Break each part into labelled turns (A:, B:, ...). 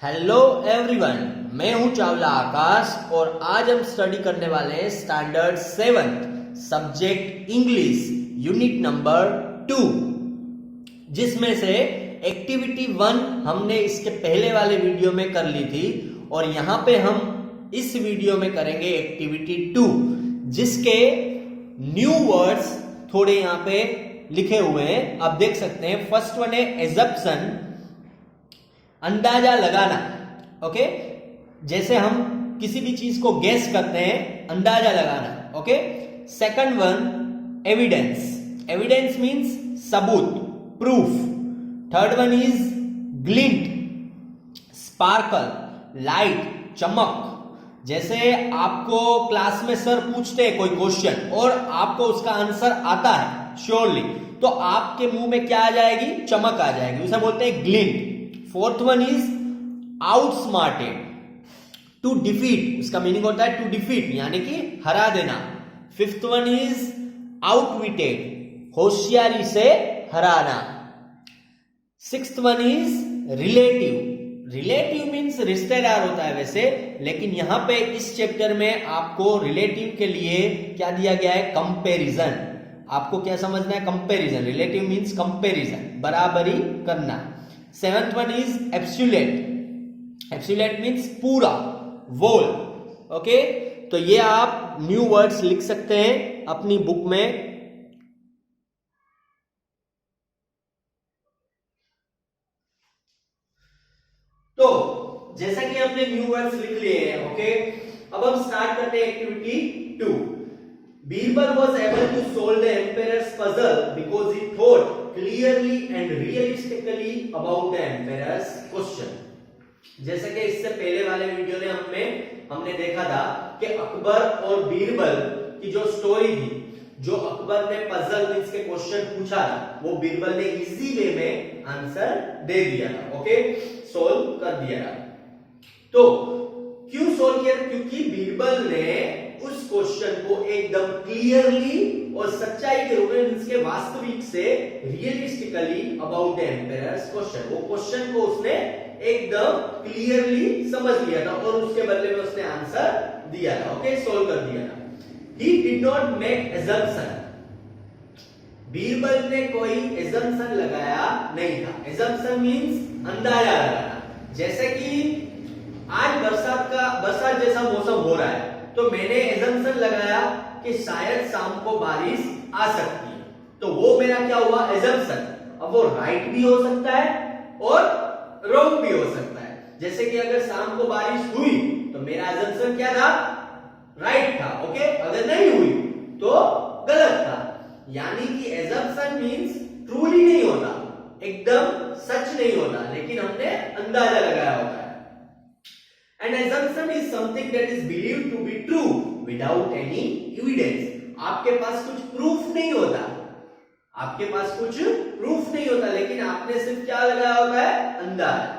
A: Hello everyone, मैं हूं चावला आकाश और आज हम स्टडी करने वाले हैं standard 7th subject English unit number 2, जिसमें से एक्टिविटी 1 हमने इसके पहले वाले वीडियो में कर ली थी और यहां पे हम इस वीडियो में करेंगे एक्टिविटी 2, जिसके न्यू वर्ड्स थोड़े यहां पे लिखे हुए हैं, आप देख सकते हैं। फर्स्ट वन है एजम्पशन, अंदाजा लगाना। ओके, जैसे हम किसी भी चीज को गेस करते हैं, अंदाजा लगाना। Okay, second one evidence, evidence means सबूत, proof. Third one is glint, sparkle, light, चमक। जैसे आपको क्लास में सर पूछते हैं कोई क्वेश्चन और आपको उसका आंसर आता है श्योरली, तो आपके मुंह में क्या आ जाएगी? चमक आ जाएगी, उसे बोलते हैं glint. Fourth one is outsmarted, to defeat, उसका मीनिंग होता है टू डिफीट यानी कि हरा देना। फिफ्थ वन इज आउटविटेड, होशियारी से हराना। Sixth one is relative, relative means रिश्तेदार होता है वैसे, लेकिन यहां पे इस चैप्टर में आपको रिलेटिव के लिए क्या दिया गया है? कंपैरिजन। आपको क्या समझना है? कंपैरिजन। रिलेटिव मीन्स कंपैरिजन, बराबरी करना। Seventh one is absolute, absolute means पूरा, वोल। ओके, तो ये आप न्यू वर्ड्स लिख सकते हैं अपनी बुक में। तो जैसा कि हमने न्यू वर्ड्स लिख लिए हैं, ओके, अब हम स्टार्ट करते हैं activity 2। Birbal was able to solve the emperor's puzzle because he thought clearly and realistically about the emperor's question। जैसे कि इससे पहले वाले वीडियो में हमने देखा था कि अकबर और बीरबल की जो स्टोरी थी, जो अकबर ने पजल मींस के क्वेश्चन पूछा था, वो बीरबल ने इजी वे में आंसर दे दिया था। ओके, सोल्व कर दिया था। तो क्यों सोल्व किया? क्योंकि बीरबल ने उस क्वेश्चन को एकदम क्लियरली और सच्चाई के रूप में, इसके वास्तविक से, रियलिस्टिकली अबाउट द एम्पेरर्स क्वेश्चन, वो क्वेश्चन को उसने एकदम क्लियरली समझ लिया था और उसके बदले में उसने आंसर दिया था। ओके, सोल्व कर दिया था। He did not make assumption, Birbal ने कोई एजम्पशन लगाया नहीं था। एजम्पशन मींस अंदाजा लगाना। जैसे कि आज बरसात जैसा मौसम हो रहा है, तो मैंने एजम्पशन लगाया कि शायद शाम को बारिश आ सकती है, तो वो मेरा क्या हुआ? एजम्पशन। अब वो राइट भी हो सकता है और रॉन्ग भी हो सकता है। जैसे कि अगर शाम को बारिश हुई तो मेरा एजम्पशन क्या था? राइट था। ओके, अगर नहीं हुई तो गलत था। यानी कि एजम्पशन मींस ट्रूली नहीं होता, एकदम सच नहीं होता, लेकिन हमने अंदाजा लगाया होता है। An assumption is something that is believed to be true without any evidence। आपके पास कुछ प्रूफ नहीं होता, आपके पास कुछ प्रूफ नहीं होता, लेकिन आपने सिर्फ क्या लगाया होता है? अंदाजा।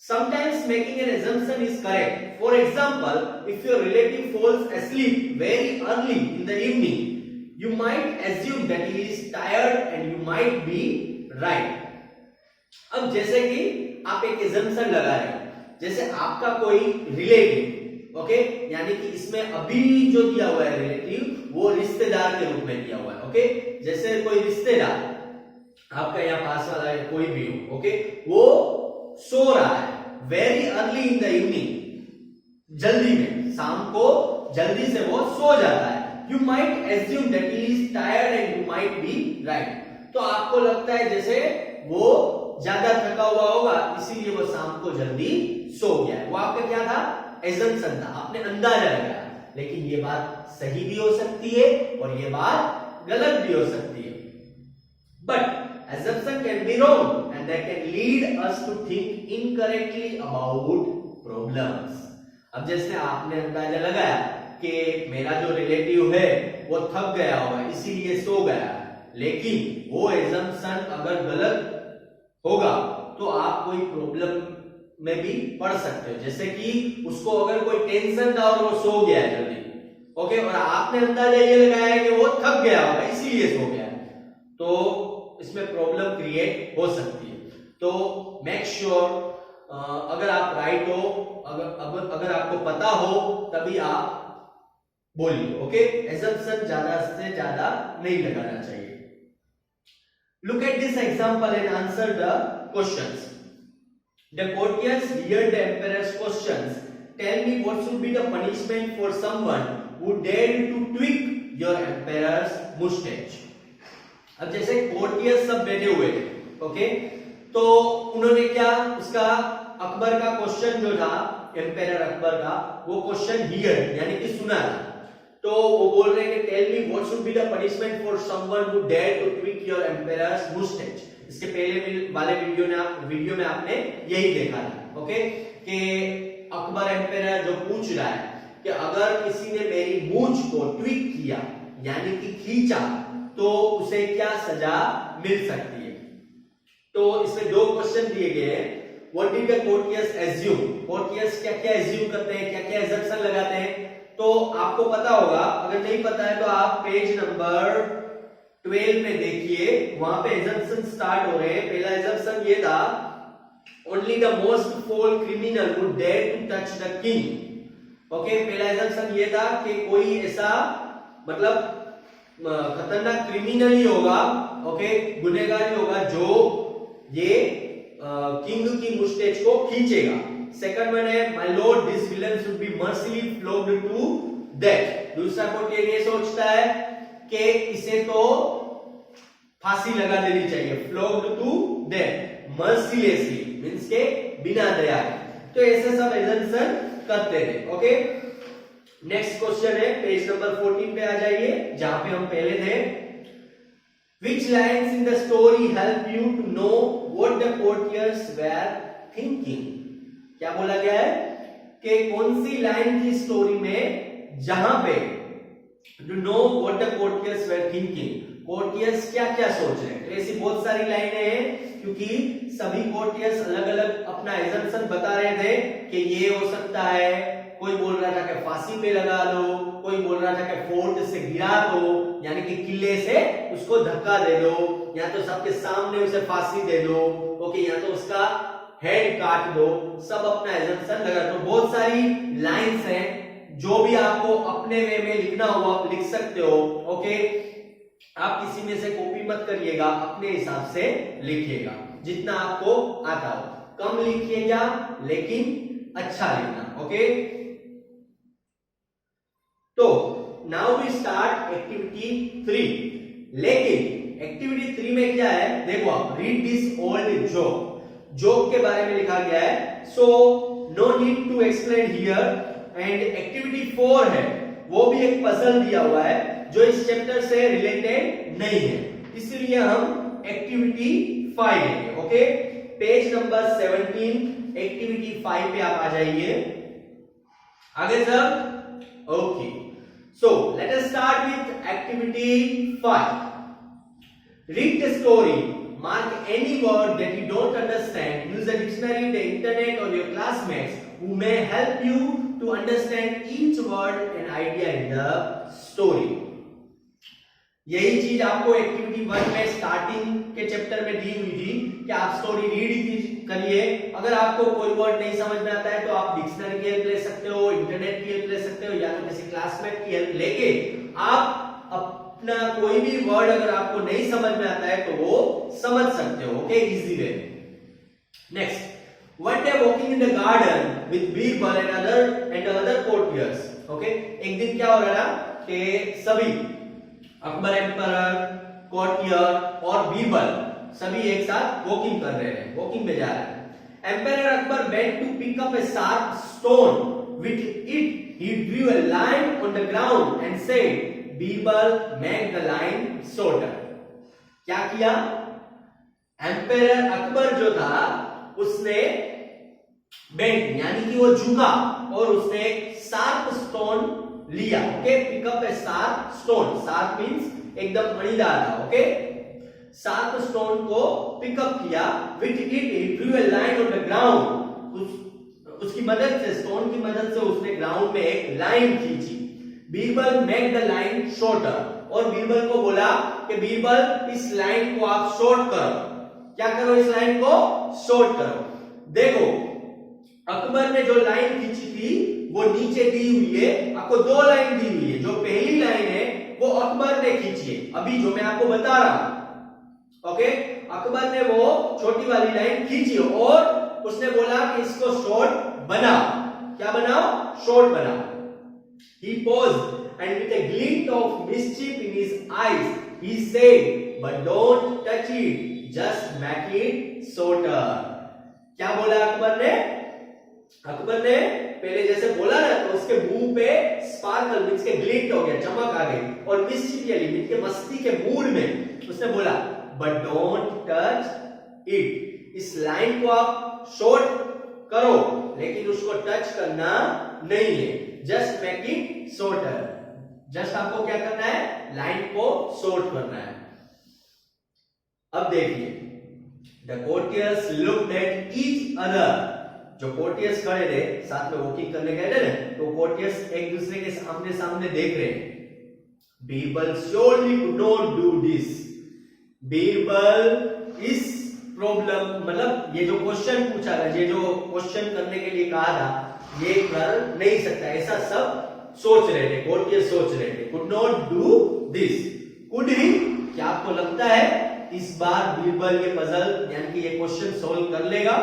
A: Sometimes making an assumption is correct. For example, if your relative falls asleep very early in the evening, you might assume that he is tired and you might be right। अब जैसे कि आप एक assumption लगा रहे हो, जैसे आपका कोई रिलेटिव, ओके, यानी कि इसमें अभी जो दिया हुआ है रिलेटिव, वो रिश्तेदार के रूप में दिया हुआ है। ओके, जैसे कोई रिश्तेदार आपका यहाँ पास वाला है, कोई भी हो, ओके, वो सो रहा है very early in the evening, जल्दी में, शाम को जल्दी से वो सो जाता है। You might assume that he is tired and you might be right. तो आपको लगता है जैसे वो ज्यादा थका हुआ होगा, इसीलिए वो शाम को जल्दी सो गया है। वो आपका क्या था? एजम्पशन था, आपने अंदाजा लगाया। लेकिन ये बात सही भी हो सकती है और ये बात गलत भी हो सकती है। But assumption can be wrong and that can lead us to think incorrectly about problems. अब जैसे आपने अंदाजा लगाया कि मेरा जो रिलेटिव है वो थक गया होगा इसीलिए सो गया, लेकिन वो एजम्पशन अगर गलत होगा तो आप कोई प्रॉब्लम में भी पड़ सकते हो। जैसे कि उसको अगर कोई टेंशन था और वो सो गया जल्दी, ओके, और आपने अंदाजा ये लगाया कि वो थक गया होगा इसीलिए सो गया, तो इसमें प्रॉब्लम क्रिएट हो सकती है। तो मेक श्योर अगर आप राइट हो, अगर आपको पता हो तभी आप बोलिए। ओके, एजम्पशन ज्यादा से ज्यादा नहीं लगाना चाहिए। Look at this example and answer the questions. The courtiers heard the emperor's questions. Tell me what should be the punishment for someone who dared to tweak your emperor's mustache. अब जैसे courtiers सब बैठे हुए थे, okay, तो उन्होंने क्या, उसका अकबर का क्वेश्चन जो था, एम्पेरर अकबर का, वो क्वेश्चन हियर यानी कि सुना था। तो वो बोल रहे हैं कि tell me what should be the punishment for someone who dare to tweak your emperor's moustache. इसके पहले वाले वीडियो में आपने यही देखा था, ओके, कि अकबर एम्पेरर जो पूछ रहा है कि अगर किसी ने मेरी मूंछ को ट्विक किया यानी कि खींचा तो उसे क्या सजा मिल सकती है। तो इसमें दो क्वेश्चन दिए गए हैं। What did the courtiers assume, courtiers क्या क्या एज्यूम करते हैं, क्या क्या एजम्पशन लगाते हैं, तो आपको पता होगा। अगर नहीं पता है तो आप पेज नंबर 12 में देखिए, वहां पे एजम्पशन स्टार्ट हो रहे हैं। पहला एजम्पशन ये था, only the most fool criminal would dare to touch the king. Okay, पहला एजम्पशन ये था कि कोई ऐसा मतलब खतरनाक क्रिमिनल ही होगा, ओके, गुनहगार ही होगा जो ये किंग की मुस्टैच को खींचेगा। सेकंड वन है, my lord this villain should be mercilessly flogged to death. दूसरा कोर्टियर ये सोचता है कि इसे तो फांसी लगा देनी चाहिए, फ्लोग्ड टू डेथ मर्सीलेसली मींस के बिना दया के। तो ऐसे सब एजम्पशन करते थे। ओके, नेक्स्ट क्वेश्चन है, पेज नंबर 14 पे आ जाइए, जहां पे हम पहले थे। Which lines in the story help you to know what the courtiers were thinking? क्या बोला गया है कि कौन सी लाइन की स्टोरी में जहां पे to know what the courtiers were thinking, courtiers क्या क्या सोच रहे हैं। तो ऐसी बहुत सारी लाइनें हैं, क्योंकि सभी कोर्टियर्स अलग अलग अपना एजम्पशन बता रहे थे कि ये हो सकता है। कोई बोल रहा था कि फांसी पे लगा दो, कोई बोल रहा था कि फोर्ट से गिरा दो यानी कि किले से उसको धक्का दे दो, या तो सबके सामने उसे फांसी दे दो, ओके, या तो उसका हेड काट दो। सब अपना एजम्पशन लगा। तो बहुत सारी लाइंस हैं, जो भी आपको अपने वे में लिखना हो आप लिख सकते हो। ओके, आप किसी में से कॉपी मत करिएगा, अपने हिसाब से लिखिएगा जितना आपको आता हो। कम लिखिएगा लेकिन अच्छा लिखना। ओके, तो नाउ वी स्टार्ट एक्टिविटी 3। लेकिन एक्टिविटी 3 में क्या है, देखो आप रीड दिस ओल्ड जोक के बारे में लिखा गया है। So no need to explain here. And activity 4 है, वो भी एक पजल दिया हुआ है जो इस चैप्टर से रिलेटेड नहीं है, इसलिए हम एक्टिविटी 5 लेंगे। ओके, पेज नंबर 17 एक्टिविटी 5 पे आप आ जाइए। आगे सब okay. So let us start with activity 5। Read the story, mark any word that you don't understand, use a dictionary, the internet or your classmates who may help you to understand each word and idea in the story। यही चीज आपको activity 1 में starting के chapter में दी हुई थी कि आप स्टोरी रीड करिए। अगर आपको कोई वर्ड नहीं समझ में आता है तो आप डिक्शनरी की हेल्प ले सकते हो, इंटरनेट की हेल्प ले सकते हो, या तो किसी क्लासमेट की हेल्प लेके आप अपना कोई भी वर्ड अगर आपको नहीं समझ में आता है तो वो समझ सकते हो। Okay, easy way. Next, one day walking in the garden with Birbal and other courtiers। Okay, एक दिन क्या हो रहा था कि सभी अकबर एम्परर, कोर्टियर और बीरबल सभी एक साथ वॉकिंग कर रहे हैं, वॉकिंग में जा रहे हैं। Emperor Akbar went to pick up a sharp stone. With it he drew a line on the ground and said, Birbal make the line shorter। क्या किया, एम्परर अकबर जो था उसने बेंट यानी कि वो झुका और उसने एक शार्प स्टोन लिया। ओके, पिक अप ए शार्प स्टोन, शार्प मींस एकदम मणिदार था। ओके, शार्प स्टोन को पिकअप किया। With it he Drew A line on the ground, उसकी मदद से, स्टोन की मदद से उसने ग्राउंड में एक लाइन खींची। Birbal make the line shorter, और बीरबल को बोला कि बीरबल इस लाइन को आप शॉर्ट करो। क्या करो, इस लाइन को शॉर्ट करो। देखो अकबर ने जो लाइन खींची थी वो नीचे दी हुई है, आपको दो लाइन दी हुई है। जो पहली लाइन है वो अकबर ने खींची है, अभी जो मैं आपको बता रहा हूं। ओके, अकबर ने वो छोटी वाली लाइन खींची और उसने बोला कि इसको शॉर्ट बनाओ। क्या बनाओ? शॉर्ट बनाओ। He paused and with a glint of mischief in his eyes, he said, "But don't touch it, just make it shorter." क्या बोला अकबर ने? अकबर ने पहले जैसे बोला ना तो उसके मुंह पे स्पार्कल मींस के ग्लिंट हो गया, चमक आ गई, और मिस्चिफियसली मींस के मस्ती के मूड में उसने बोला, "But don't touch it." इस लाइन को आप शॉर्ट करो लेकिन उसको टच करना नहीं है। Just make it shorter. Just आपको क्या करना है? लाइन को शॉर्ट करना है। अब देखिए, the courtiers looked at each other. जो कोर्टियर्स खड़े थे साथ में वॉकिंग करने गए थे ना, तो कोर्टियर्स एक दूसरे के सामने सामने देख रहे हैं। Birbal surely could not do this. Birbal इस प्रॉब्लम मतलब ये जो क्वेश्चन पूछा था, ये जो क्वेश्चन करने के लिए कहा था, ये कर नहीं सकता, ऐसा सब सोच रहे थे, कोर्टियर्स सोच रहे थे। Could not do this. Could he? क्या आपको लगता है इस बार बीरबल ये पजल यानी कि ये क्वेश्चन सॉल्व कर लेगा?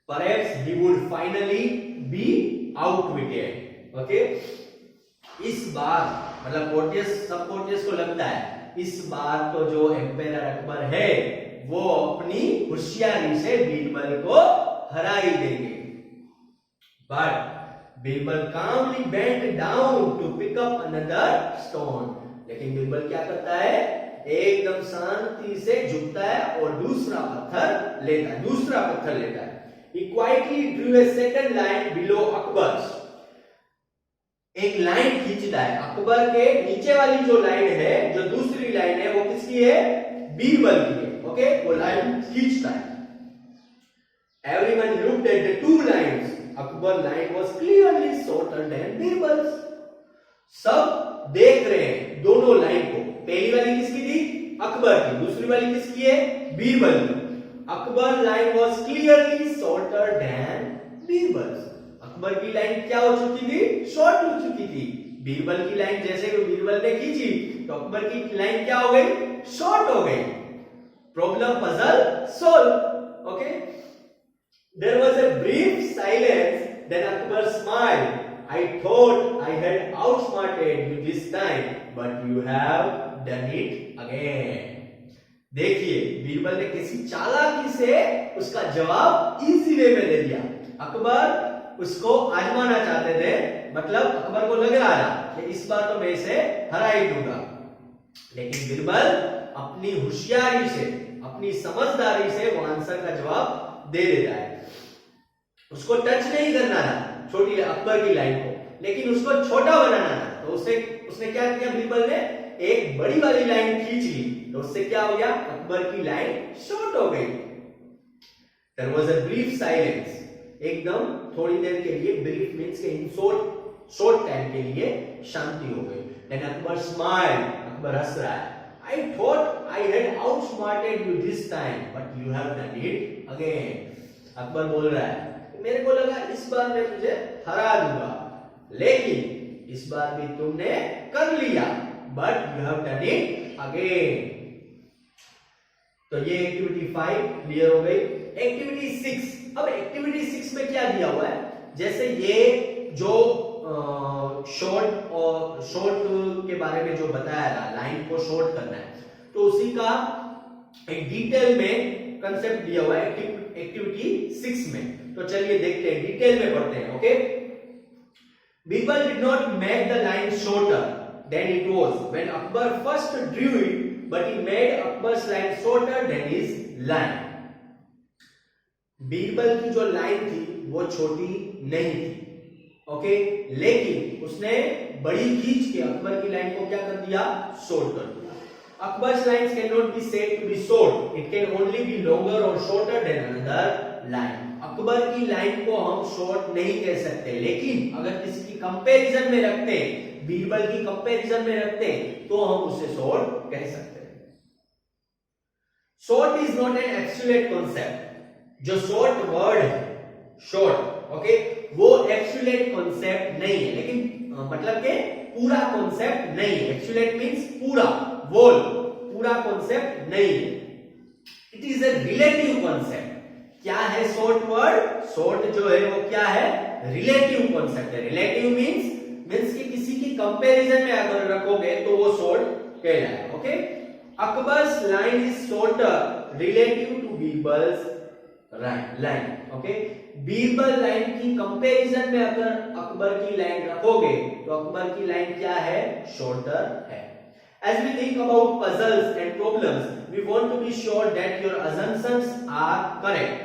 A: Perhaps he would finally be outwitted. Okay, इस बार मतलब कोर्टियर्स, सब कोर्टियर्स को लगता है इस बार तो जो एम्पायर अकबर है वो अपनी होशियारी से बीरबल को हरा ही देंगे। But Birbal calmly bent down to pick up another stone. लेकिन बीरबल क्या करता है? एकदम शांति से झुकता है और दूसरा पत्थर लेता है, दूसरा पत्थर लेता है। He quietly drew a second line below Akbar's. एक लाइन खींचता है। अकबर के नीचे वाली जो लाइन है, जो दूसरी लाइन है, वो किसकी है? बीरबल की है। ओके, वो लाइन खींचता है। Everyone looked at the two lines. Akbar line was clearly shorter than Birbal's. सब देख रहे हैं दोनों लाइन को। पहली वाली किसकी थी? अकबर की। दूसरी वाली किसकी है? बीरबल की। Akbar line was clearly shorter than Birbal's. Akbar की लाइन क्या हो चुकी थी? शॉर्ट हो चुकी थी। बीरबल की लाइन जैसे कि बीरबल ने खींची तो अकबर की लाइन क्या हो गई? शॉर्ट हो गई। Problem puzzle solve. Okay, there was a brief silence, then Akbar smiled. I thought I had outsmarted you this time, but you have done it again. देखिए, बीरबल ने किसी चालाकी से उसका जवाब इजी वे में दे दिया। अकबर उसको आजमाना चाहते थे, मतलब अकबर को लग रहा था कि इस बार तो मैं इसे हरा ही दूंगा, लेकिन बीरबल अपनी होशियारी से, अपनी समझदारी से वो आंसर का जवाब दे देता है। उसको टच नहीं करना था छोटी अकबर की लाइन को, लेकिन उसको छोटा बनाना था। तो उसने क्या किया? बीरबल ने एक बड़ी वाली लाइन खींच ली, तो उससे क्या हो गया? अकबर की लाइन शॉर्ट हो गई। There was a brief silence. एकदम थोड़ी देर के लिए, ब्रीफ मींस के इन शॉर्ट टाइम के लिए शांति हो गई। Then Akbar smiled. अकबर हंस रहा है। I thought I had outsmarted you this time, but you have done it again. Akbar बोल रहा है, मेरे को लगा इस बार मैं तुझे हरा दूंगा, लेकिन इस बार भी तुमने कर लिया, but you have done it again. तो ये एक्टिविटी 5 क्लियर हो गई। एक्टिविटी 6, अब एक्टिविटी 6 में क्या दिया हुआ है? जैसे ये जो शॉर्ट के बारे में जो बताया था, लाइन को शॉर्ट करना है, तो उसी का एक डिटेल में कंसेप्ट दिया हुआ है एक्टिविटी 6 में। तो चलिए देखते हैं, डिटेल में पढ़ते हैं। Okay, Birbal did not make the line shorter than it was when Akbar first drew it, but he made Akbar's line shorter than his line. Birbal की जो लाइन थी वो छोटी नहीं थी, ओके, लेकिन उसने बड़ी खींच के अकबर की लाइन को क्या कर दिया? शॉर्ट कर दिया। Akbar's lines cannot be said to be short. It can only be longer or shorter than another line. Akbar की लाइन को हम शॉर्ट नहीं कह सकते, लेकिन अगर किसी की कंपैरिजन में रखते हैं, बीरबल की कंपैरिजन में रखते हैं, तो हम उसे शॉर्ट कह सकते हैं। Short is not an absolute concept. जो शॉर्ट वर्ड है, ओके, वो एब्सोल्यूट कॉन्सेप्ट नहीं है, लेकिन मतलब के पूरा कॉन्सेप्ट नहीं है। एब्सोल्यूट मींस पूरा, वोल, पूरा कॉन्सेप्ट नहीं है। It is a relative concept. क्या है शॉर्ट वर्ड? शॉर्ट जो है वो क्या है? रिलेटिव कॉन्सेप्ट है। रिलेटिव मींस कि किसी की कंपैरिजन में अगर रखोगे तो वो शॉर्ट कहलाएगा। Okay, Akbar's line is shorter relative to Birbal's line. Okay, Birbal line की कंपैरिजन में अगर अकबर की लाइन रखोगे तो अकबर की लाइन क्या है? शॉर्टर है। As we think about puzzles and problems, we want to be sure that your assumptions are correct.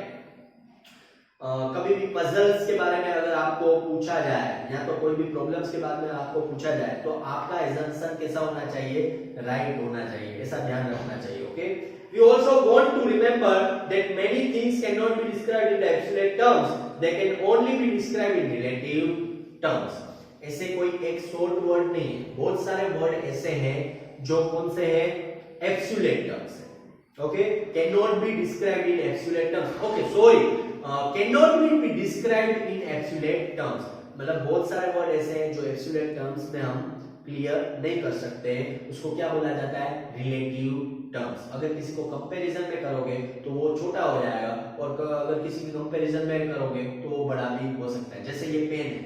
A: कभी भी पजल्स के बारे में अगर आपको पूछा जाए या तो कोई भी प्रॉब्लम्स के बारे में आपको पूछा जाए तो आपका assumption कैसा होना चाहिए? राइट होना चाहिए, ऐसा ध्यान रखना चाहिए। Okay, we also want to remember that many things cannot be described in absolute terms, they can only be described in relative terms. ऐसे कोई एक शॉर्ट वर्ड नहीं है, बहुत सारे वर्ड ऐसे हैं जो कौन से हैं? एब्सोल्यूट टर्म्स है। Okay, can not be described in absolute terms. Okay, sorry, can not be described in absolute terms, मतलब बहुत सारे वर्ड ऐसे हैं जो एब्सोल्यूट टर्म्स में हम क्लियर नहीं कर सकते हैं, उसको क्या बोला जाता है? Relative terms. अगर किसी को कंपैरिजन में करोगे तो वो छोटा हो जाएगा, और अगर किसी की कंपैरिजन में करोगे तो वो बड़ा भी हो सकता है। जैसे ये पेन है,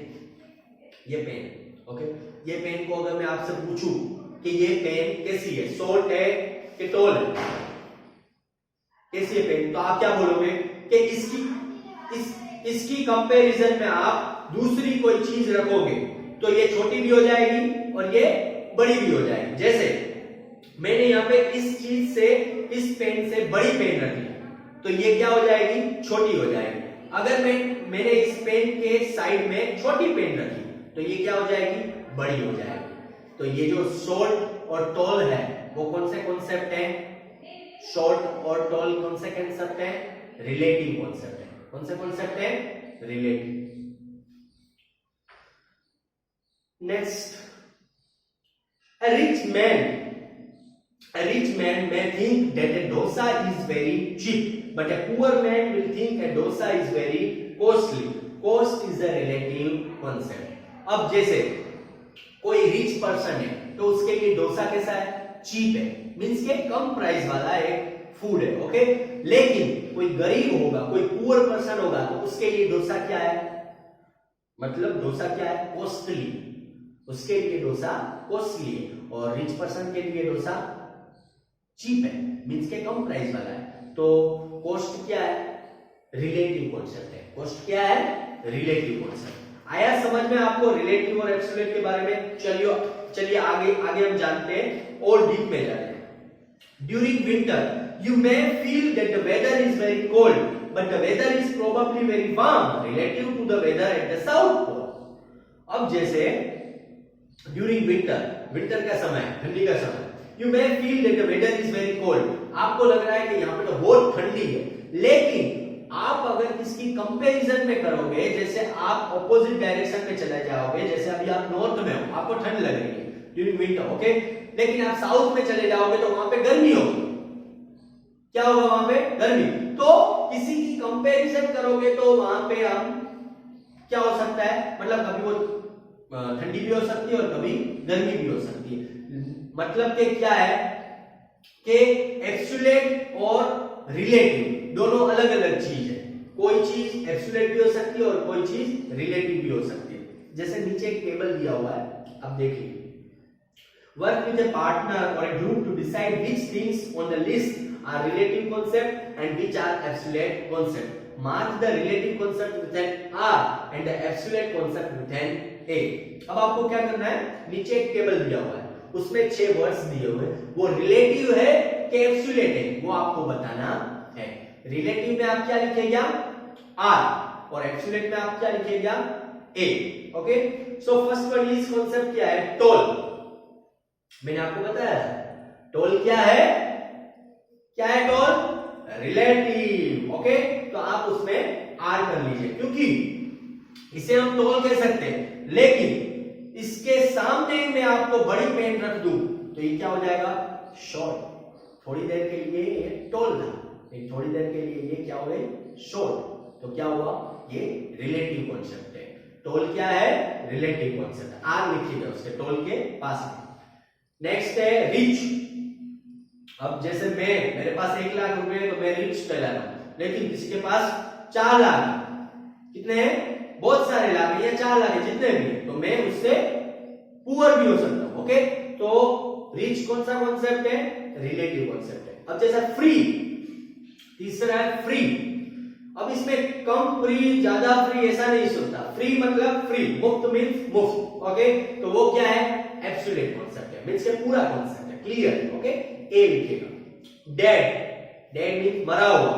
A: ये पेन, ओके, ये पेन को अगर मैं आपसे पूछूं कि ये पेन कैसी है, शॉर्ट है कि टॉल है, कैसी है पेन, तो आप क्या बोलोगे कि इसकी कंपैरिजन में आप दूसरी कोई चीज रखोगे तो ये छोटी भी हो जाएगी और ये बड़ी भी हो जाएगी। जैसे मैंने यहाँ पे इस चीज से, इस पेन से बड़ी पेन रखी तो ये क्या हो जाएगी? छोटी हो जाएगी। अगर मैंने इस पेन के साइड में छोटी पेन रखी तो ये क्या हो जाएगी? बड़ी हो जाएगी। तो ये जो शॉर्ट और टॉल है वो कौन से कॉन्सेप्ट है? शॉर्ट और टॉल कौन से कॉन्सेप्ट है? रिलेटिव कॉन्सेप्ट है। कौन से कॉन्सेप्ट है? Relative. Next, a rich man may think that a dosa is very cheap, but a poor man will think a dosa is very costly. Cost is a relative concept. अब जैसे कोई rich person है तो उसके लिए डोसा कैसा है? Cheap है, मींस के कम प्राइस वाला एक फूड है। ओके, लेकिन कोई गरीब होगा, कोई पुअर पर्सन होगा तो उसके लिए डोसा क्या है? मतलब डोसा क्या है? कॉस्टली। उसके लिए डोसा कॉस्टली है, और रिच पर्सन के लिए डोसा चीप है, मींस के कम प्राइस वाला है। तो कॉस्ट क्या है? रिलेटिव कॉन्सेप्ट है। कॉस्ट क्या है? Relative concept. आया समझ में आपको रिलेटिव और एब्सोल्यूट के बारे में? चलिए आगे हम जानते हैं और डीप में जाते हैं। During winter you may feel that the weather is very cold, but the weather is probably very warm relative to the weather at the south pole. अब जैसे ड्यूरिंग विंटर का समय, ठंडी का समय, you may feel that the weather is very cold, आपको लग रहा है कि यहाँ पे तो बहुत ठंडी है, लेकिन आप अगर इसकी कंपैरिजन में करोगे, जैसे आप ऑपोजिट डायरेक्शन में चले जाओगे, जैसे अभी आप नॉर्थ में हो, आपको ठंड लग रही है ड्यूरिंग विंटर, ओके, लेकिन आप साउथ में चले जाओगे तो वहां पे गर्मी होगी। क्या होगा वहां पे? गर्मी। तो किसी की कंपैरिजन करोगे तो वहां पे हम क्या हो सकता है? मतलब कभी वो ठंडी भी हो सकती है और कभी गर्मी भी हो सकती है। मतलब कि क्या है कि एब्सोल्यूट और रिलेटिव दोनों अलग अलग चीज है। कोई चीज एब्सोल्यूट भी हो सकती है और कोई चीज रिलेटिव भी हो सकती है। जैसे नीचे एक टेबल दिया हुआ है, अब देखिए, work with a partner or a group to decide which things on the list are relative concept and which are absolute concept. Mark the relative concept with an R and the absolute concept with an A. अब आपको क्या करना है? नीचे एक table दिया हुआ है, उसमें 6 वर्ड्स दिए हुए हैं, वो रिलेटिव है कि एब्सोल्यूट है वो आपको बताना है। रिलेटिव में आप क्या लिखेगा? R, और एब्सोल्यूट में आप क्या लिखेगा? A. Okay, so first word इस कॉन्सेप्ट क्या है? टोल। मैंने आपको बताया टोल क्या है? क्या है टोल? रिलेटिव। ओके, तो आप उसमें आर कर लीजिए, क्योंकि इसे हम टोल कह सकते हैं, लेकिन इसके सामने मैं आपको बड़ी पेन रख दूं तो ये क्या हो जाएगा? शॉर्ट। थोड़ी देर के लिए ये टोल था, थोड़ी देर के लिए ये क्या हो गई? शॉर्ट। तो क्या हुआ, ये रिलेटिव कॉन्सेप्ट है। टोल क्या है, रिलेटिव कॉन्सेप्ट, आर लिखिएगा उसके टोल के पास में। नेक्स्ट है रिच। अब जैसे मेरे पास 1 लाख रुपए है तो मैं रिच कहलाता हूं, लेकिन किसी के पास 4 लाख, कितने हैं, बहुत सारे लाख है या 4 लाख है, जितने भी है, तो मैं उससे पुअर भी हो सकता हूं। ओके, तो रिच कौन सा कॉन्सेप्ट है, रिलेटिव कॉन्सेप्ट है। अब जैसा फ्री, तीसरा है फ्री। अब इसमें कम फ्री ज्यादा फ्री ऐसा नहीं सोचता, फ्री मतलब फ्री, मुफ्त मीन्स मुफ्त। ओके, तो वो क्या है, एब्सोल्यूट कॉन्सेप्ट है, मीन्स पूरा कॉन्सेप्ट है। क्लियर, ओके, ए लिखिएगा। डेड, डेड मीन्स मरा हुआ।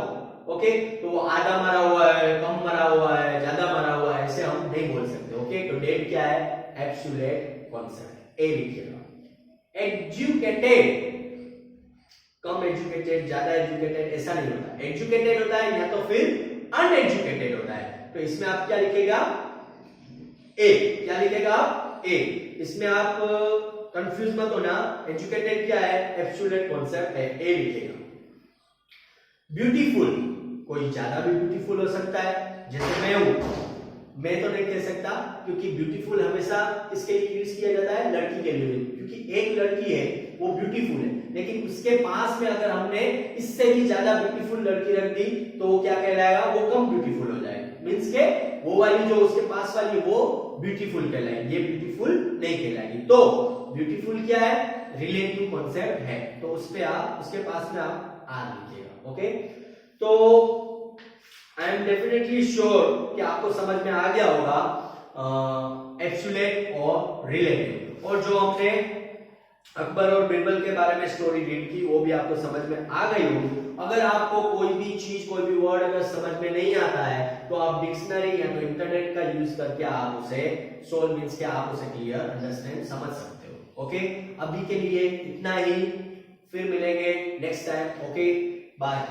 A: ओके, तो वो आधा मरा हुआ है, कम मरा हुआ है, ज्यादा मरा हुआ है, ऐसे हम नहीं बोल सकते। ओके, तो डेड क्या है, एब्सोल्यूट कॉन्सेप्ट, ए लिखिएगा। एजुकेटेड, कम एजुकेटेड ज्यादा एजुकेटेड ऐसा नहीं होता, एजुकेटेड होता है या तो फिर अनएजुकेटेड होता है। तो इसमें आप क्या लिखेगा, ए, क्या लिखेगा, ए। इसमें आप कंफ्यूज मत होना, एजुकेटेड क्या है, एब्सोल्यूट कॉन्सेप्ट है, ए लिखेगा। ब्यूटीफुल, कोई ज्यादा भी ब्यूटीफुल हो सकता है, जैसे मैं हूं, मैं तो नहीं कह सकता, क्योंकि ब्यूटीफुल हमेशा किसके लिए यूज किया जाता है, लड़की के लिए, क्योंकि एक लड़की है वो ब्यूटीफुल है, लेकिन उसके पास में अगर हमने इससे भी ज्यादा ब्यूटीफुल लड़की रख दी तो वो क्या कहलाएगा, वो कम ब्यूटीफुल हो जाएगा, मींस के वो वाली जो उसके पास वाली वो ब्यूटीफुल कहलाएगी, ये ब्यूटीफुल नहीं कहलाएगी। तो ब्यूटीफुल क्या है, रिलेटिव कॉन्सेप्ट है, तो उस पे आप, उसके पास में आप आर लिखिएगा। ओके, तो आई एम डेफिनेटली श्योर कि आपको समझ में आ गया होगा एब्सोल्यूट और रिलेटिव, और जो हमने अकबर और बिरबल के बारे में स्टोरी रीड की वो भी आपको समझ में आ गई होगी। अगर आपको कोई भी चीज, कोई भी वर्ड अगर समझ में नहीं आता है तो आप डिक्शनरी या तो इंटरनेट का यूज करके आप उसे सोल्व, मींस क्या आप उसे क्लियर अंडरस्टैंड समझ सकते हो। ओके, अभी के लिए इतना ही, फिर मिलेंगे नेक्स्ट टाइम। Okay, bye.